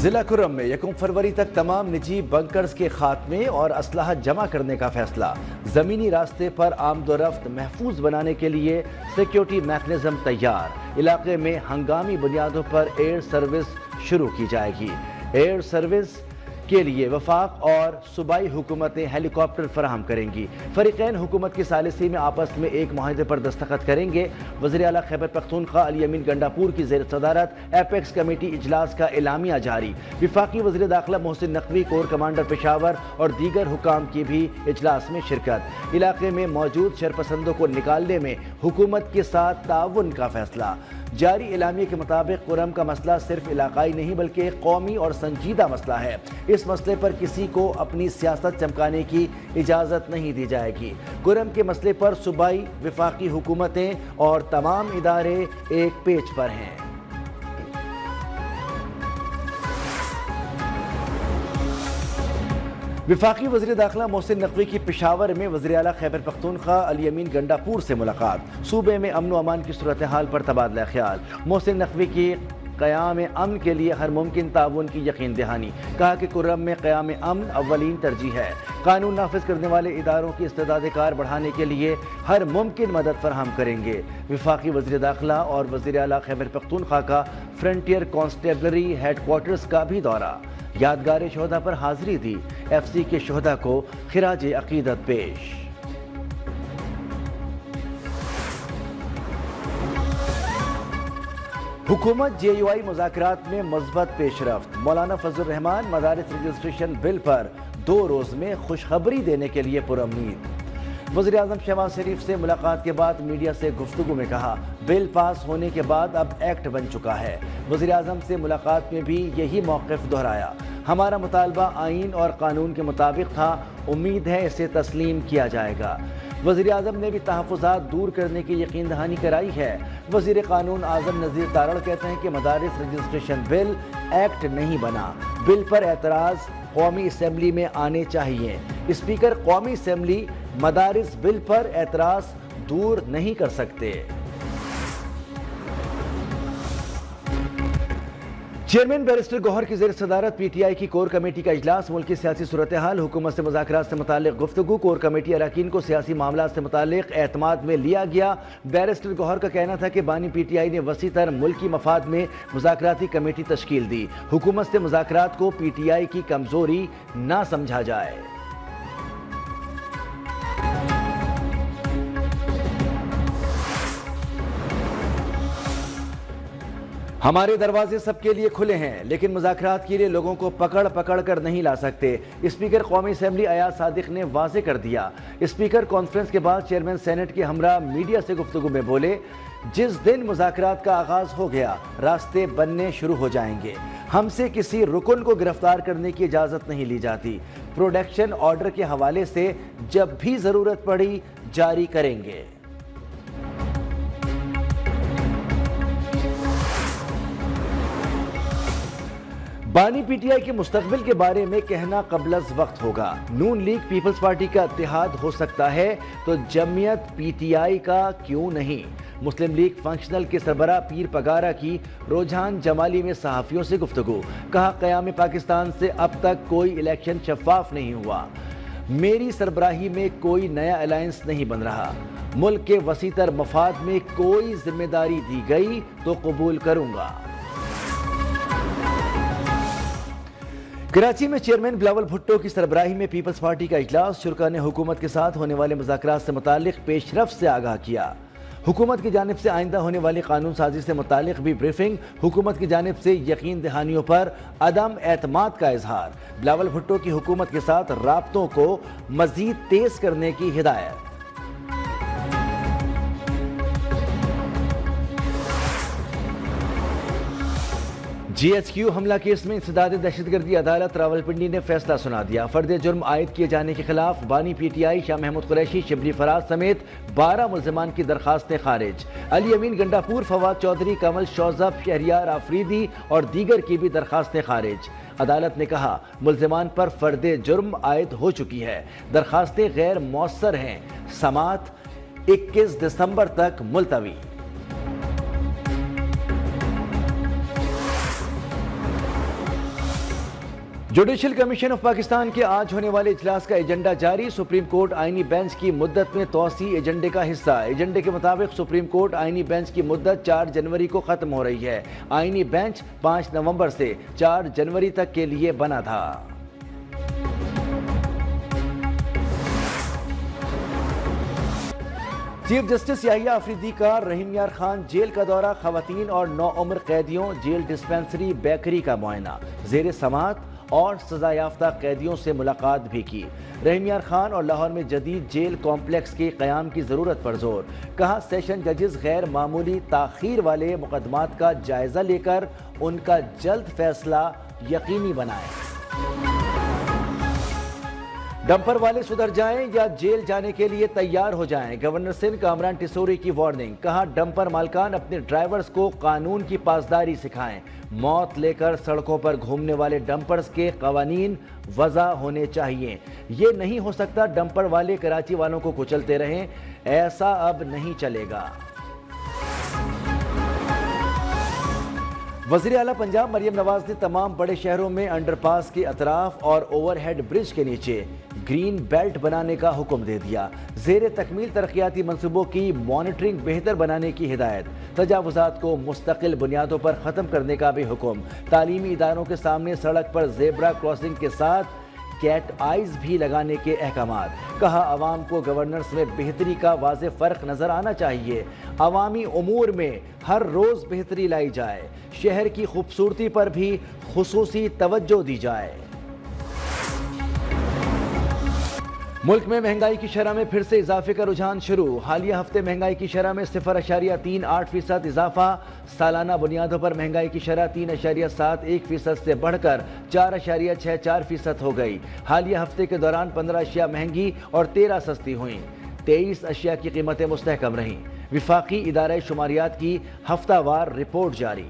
ضلع کرم میں 1 فروری تک تمام نجی بنکرز کے خاتمے اور اسلحہ جمع کرنے کا فیصلہ۔ زمینی راستے پر آمد و رفت محفوظ بنانے کے لیے سیکیورٹی میکنزم تیار۔ علاقے میں ہنگامی بنیادوں پر ایئر سروس شروع کی جائے گی۔ ایئر سروس کے لیے وفاق اور صوبائی حکومتیں ہیلی کاپٹر فراہم کریں گی۔ فریقین حکومت کی ثالثی میں آپس میں ایک معاہدے پر دستخط کریں گے۔ وزیر اعلیٰ خیبر پختونخوا علی امین گنڈاپور کی زیر صدارت ایپیکس کمیٹی اجلاس کا اعلامیہ جاری۔ وفاقی وزیر داخلہ محسن نقوی، کور کمانڈر پشاور اور دیگر حکام کی بھی اجلاس میں شرکت۔ علاقے میں موجود شرپسندوں کو نکالنے میں حکومت کے ساتھ تعاون کا فیصلہ۔ جاری اعلامیے کے مطابق کرم کا مسئلہ صرف علاقائی نہیں بلکہ ایک قومی اور سنجیدہ مسئلہ ہے۔ اس مسئلے پر کسی کو اپنی سیاست چمکانے کی اجازت نہیں دی جائے گی۔ کرم کے مسئلے پر صوبائی وفاقی حکومتیں اور تمام ادارے ایک پیج پر ہیں۔ وفاقی وزیر داخلہ محسن نقوی کی پشاور میں وزیر اعلیٰ خیبر پختونخوا علی امین گنڈاپور سے ملاقات۔ صوبے میں امن و امان کی صورتحال پر تبادلہ خیال۔ محسن نقوی کی قیام امن کے لیے ہر ممکن تعاون کی یقین دہانی۔ کہا کہ کرم میں قیام امن اولین ترجیح ہے۔ قانون نافذ کرنے والے اداروں کی استعداد کار بڑھانے کے لیے ہر ممکن مدد فراہم کریں گے۔ وفاقی وزیر داخلہ اور وزیر اعلیٰ خیبر پختونخوا کا فرنٹیئر کانسٹیبلری ہیڈ کوارٹرز کا بھی دورہ۔ یادگار شہداء پر حاضری دی۔ ایف سی کے شہداء کو خراج عقیدت پیش۔ حکومت جے یو آئی مذاکرات میں مثبت پیش رفت۔ مولانا فضل الرحمان مدارس رجسٹریشن بل پر 2 روز میں خوشخبری دینے کے لیے پرامید۔ وزیر اعظم شہباز شریف سے ملاقات کے بعد میڈیا سے گفتگو میں کہا بل پاس ہونے کے بعد اب ایکٹ بن چکا ہے۔ وزیر اعظم سے ملاقات میں بھی یہی موقف دہرایا۔ ہمارا مطالبہ آئین اور قانون کے مطابق تھا، امید ہے اسے تسلیم کیا جائے گا۔ وزیر اعظم نے بھی تحفظات دور کرنے کی یقین دہانی کرائی ہے۔ وزیر قانون اعظم نذیر تارڑ کہتے ہیں کہ مدارس رجسٹریشن بل ایکٹ نہیں بنا، بل پر اعتراض قومی اسمبلی میں آنے چاہیے۔ اسپیکر قومی اسمبلی مدارس بل پر اعتراض دور نہیں کر سکتے۔ چیئرمین بیرسٹر گوہر کی زیر صدارت پی ٹی آئی کی کور کمیٹی کا اجلاس۔ ملک کی سیاسی صورتحال، حکومت سے مذاکرات سے متعلق گفتگو۔ کور کمیٹی اراکین کو سیاسی معاملات سے متعلق اعتماد میں لیا گیا۔ بیرسٹر گوہر کا کہنا تھا کہ بانی پی ٹی آئی نے وسیع تر ملکی مفاد میں مذاکراتی کمیٹی تشکیل دی۔ حکومت سے مذاکرات کو پی ٹی آئی کی کمزوری نہ سمجھا جائے۔ ہمارے دروازے سب کے لیے کھلے ہیں لیکن مذاکرات کے لیے لوگوں کو پکڑ کر نہیں لا سکتے، اسپیکر قومی اسمبلی ایاز صادق نے واضح کر دیا۔ اسپیکر کانفرنس کے بعد چیئرمین سینٹ کے ہمراہ میڈیا سے گفتگو میں بولے جس دن مذاکرات کا آغاز ہو گیا راستے بننے شروع ہو جائیں گے۔ ہم سے کسی رکن کو گرفتار کرنے کی اجازت نہیں لی جاتی۔ پروڈکشن آرڈر کے حوالے سے جب بھی ضرورت پڑی جاری کریں گے۔ بانی پی ٹی آئی کے مستقبل کے بارے میں کہنا قبل از وقت ہوگا۔ نون لیگ پیپلز پارٹی کا اتحاد ہو سکتا ہے تو جمعیت پی ٹی آئی کا کیوں نہیں؟ مسلم لیگ فنکشنل کے سربراہ پیر پگارا کی رجحان جمالی میں صحافیوں سے گفتگو۔ کہا قیام پاکستان سے اب تک کوئی الیکشن شفاف نہیں ہوا، میری سربراہی میں کوئی نیا الائنس نہیں بن رہا، ملک کے وسیع تر مفاد میں کوئی ذمہ داری دی گئی تو قبول کروں گا۔ کراچی میں چیئرمین بلاول بھٹو کی سربراہی میں پیپلز پارٹی کا اجلاس۔ شرکاء نے حکومت کے ساتھ ہونے والے مذاکرات سے متعلق پیش رفت سے آگاہ کیا۔ حکومت کی جانب سے آئندہ ہونے والی قانون سازی سے متعلق بھی بریفنگ۔ حکومت کی جانب سے یقین دہانیوں پر عدم اعتماد کا اظہار۔ بلاول بھٹو کی حکومت کے ساتھ رابطوں کو مزید تیز کرنے کی ہدایت۔ جی ایچ کیو حملہ کیس میں انسداد دہشت گردی عدالت راولپنڈی نے فیصلہ سنا دیا۔ فرد جرم عائد کیے جانے کے خلاف بانی P T I Shah Mahmood Qureshi, Shibli Faraz سمیت 12 ملزمان کی درخواستیں خارج۔ علی امین گنڈاپور، فواد چودھری، کمل شوزب، شہریار آفریدی اور دیگر کی بھی درخواستیں خارج۔ عدالت نے کہا ملزمان پر فرد جرم عائد ہو چکی ہے، درخواستیں غیر مؤثر ہیں، سماعت 21 دسمبر تک ملتوی۔ جوڈیشل کمیشن آف پاکستان کے آج ہونے والے اجلاس کا ایجنڈا جاری۔ سپریم کورٹ آئینی بینچ کی مدت میں توسیع ایجنڈے کا حصہ۔ ایجنڈے کے مطابق سپریم کورٹ آئینی بینچ کی مدت 4 جنوری کو ختم ہو رہی ہے۔ آئینی بینچ 5 نومبر سے 4 جنوری تک کے لیے بنا تھا۔ چیف جسٹس یحییٰ آفریدی کا رحیم یار خان جیل کا دورہ، خواتین اور نوعمر قیدیوں، جیل ڈسپینسری بیکری کا معائنہ، زیر سماعت اور سزا یافتہ قیدیوں سے ملاقات بھی کی۔ رحیم یار خان اور لاہور میں جدید جیل کمپلیکس کے قیام کی ضرورت پر زور، کہا سیشن ججز غیر معمولی تاخیر والے مقدمات کا جائزہ لے کر ان کا جلد فیصلہ یقینی بنائیں۔ ڈمپر والے سدھر جائیں یا جیل جانے کے لیے تیار ہو جائیں، گورنر سندھ کامران ٹیسوری کی وارننگ، کہا ڈمپر مالکان اپنے ڈرائیورز کو قانون کی پاسداری سکھائیں، موت لے کر سڑکوں پر گھومنے والے ڈمپرز کے قوانین وضع ہونے چاہیے، یہ نہیں ہو سکتا ڈمپر والے کراچی والوں کو کچلتے رہیں، ایسا اب نہیں چلے گا۔ وزیر اعلیٰ پنجاب مریم نواز نے تمام بڑے شہروں میں انڈر پاس کے اطراف اور اوور ہیڈ برج کے نیچے گرین بیلٹ بنانے کا حکم دے دیا۔ زیر تکمیل ترقیاتی منصوبوں کی مانیٹرنگ بہتر بنانے کی ہدایت، تجاوزات کو مستقل بنیادوں پر ختم کرنے کا بھی حکم، تعلیمی اداروں کے سامنے سڑک پر زیبرا کراسنگ کے ساتھ کیٹ آئیز بھی لگانے کے احکامات، کہا عوام کو گورننس میں بہتری کا واضح فرق نظر آنا چاہیے، عوامی امور میں ہر روز بہتری لائی جائے، شہر کی خوبصورتی پر بھی خصوصی توجہ دی جائے۔ ملک میں مہنگائی کی شرح میں پھر سے اضافے کا رجحان شروع، حالیہ ہفتے مہنگائی کی شرح میں 0.38% اضافہ، سالانہ بنیادوں پر مہنگائی کی شرح 3.71% سے بڑھ کر 4.64% ہو گئی۔ حالیہ ہفتے کے دوران 15 اشیاء مہنگی اور 13 سستی ہوئیں، 23 اشیاء کی قیمتیں مستحکم رہیں۔ وفاقی ادارہ شماریات کی ہفتہ وار رپورٹ جاری۔